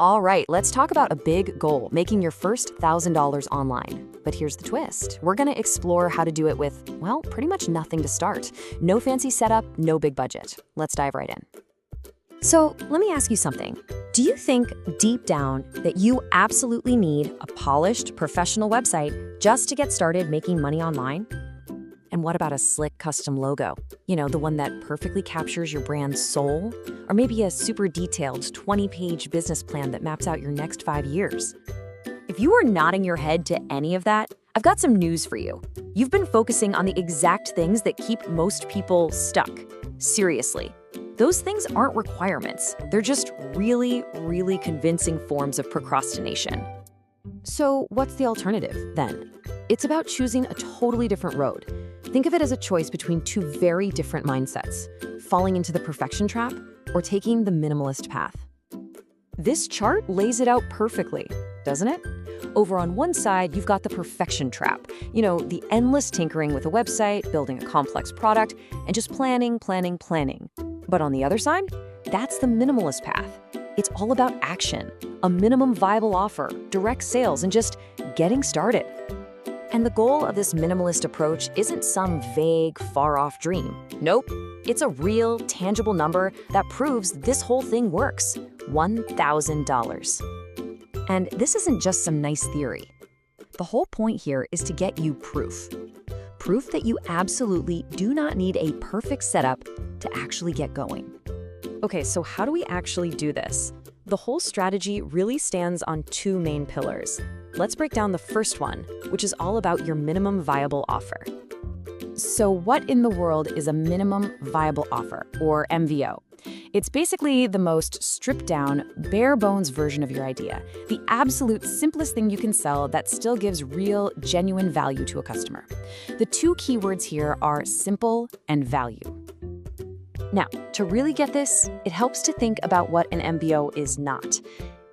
All right, let's talk about a big goal, making your first $1,000 online. But here's the twist. We're gonna explore how to do it with, well, pretty much nothing to start. No fancy setup, no big budget. Let's dive right in. So let me ask you something. Do you think deep down that you absolutely need a polished, professional website just to get started making money online? And what about a slick custom logo? You know, the one that perfectly captures your brand's soul? Or maybe a super detailed 20-page business plan that maps out your next 5 years? If you are nodding your head to any of that, I've got some news for you. You've been focusing on the exact things that keep most people stuck. Seriously. Those things aren't requirements. They're just really, really convincing forms of procrastination. So what's the alternative, then? It's about choosing a totally different road. Think of it as a choice between two very different mindsets, falling into the perfection trap or taking the minimalist path. This chart lays it out perfectly, doesn't it? Over on one side, you've got the perfection trap. You know, the endless tinkering with a website, building a complex product, and just planning. But on the other side, that's the minimalist path. It's all about action, a minimum viable offer, direct sales, and just getting started. And the goal of this minimalist approach isn't some vague, far-off dream. Nope, it's a real, tangible number that proves this whole thing works: $1,000. And this isn't just some nice theory. The whole point here is to get you proof. Proof that you absolutely do not need a perfect setup to actually get going. Okay, so how do we actually do this? The whole strategy really stands on two main pillars. Let's break down the first one, which is all about your minimum viable offer. So what in the world is a minimum viable offer, or MVO? It's basically the most stripped down, bare bones version of your idea, the absolute simplest thing you can sell that still gives real, genuine value to a customer. The two keywords here are simple and value. Now, to really get this, it helps to think about what an MVO is not.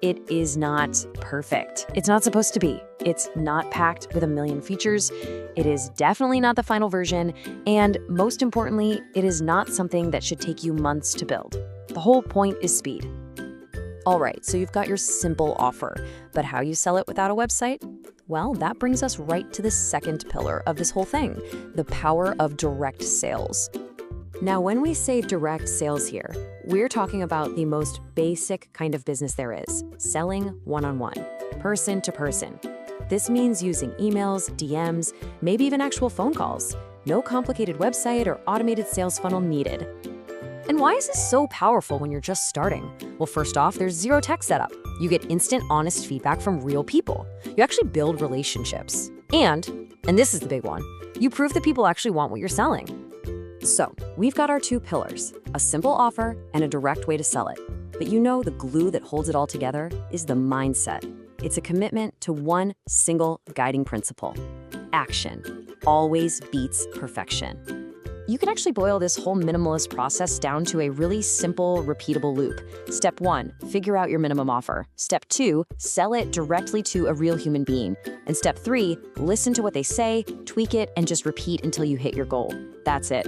It is not perfect. It's not supposed to be. It's not packed with a million features. It is definitely not the final version. And most importantly, it is not something that should take you months to build. The whole point is speed. All right, so you've got your simple offer, but how you sell it without a website? Well, that brings us right to the second pillar of this whole thing, the power of direct sales. Now, when we say direct sales here, we're talking about the most basic kind of business there is, selling one-on-one, person to person. This means using emails, DMs, maybe even actual phone calls. No complicated website or automated sales funnel needed. And why is this so powerful when you're just starting? Well, first off, there's zero tech setup. You get instant, honest feedback from real people. You actually build relationships. And this is the big one, you prove that people actually want what you're selling. So, we've got our two pillars, a simple offer and a direct way to sell it. But you know the glue that holds it all together is the mindset. It's a commitment to one single guiding principle. Action always beats perfection. You can actually boil this whole minimalist process down to a really simple, repeatable loop. Step 1, figure out your minimum offer. Step 2, sell it directly to a real human being. And step 3, listen to what they say, tweak it, and just repeat until you hit your goal. That's it.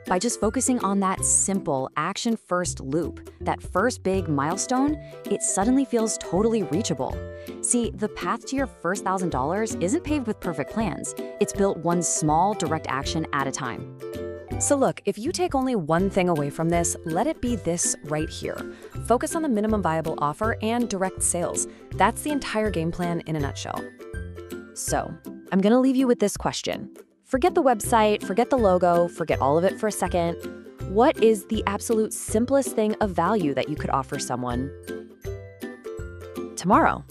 By just focusing on that simple action-first loop, that first big milestone, it suddenly feels totally reachable. See, the path to your first $1,000 isn't paved with perfect plans. It's built one small, direct action at a time. So look, if you take only one thing away from this, let it be this right here. Focus on the minimum viable offer and direct sales. That's the entire game plan in a nutshell. So, I'm gonna leave you with this question. Forget the website, forget the logo, forget all of it for a second. What is the absolute simplest thing of value that you could offer someone tomorrow?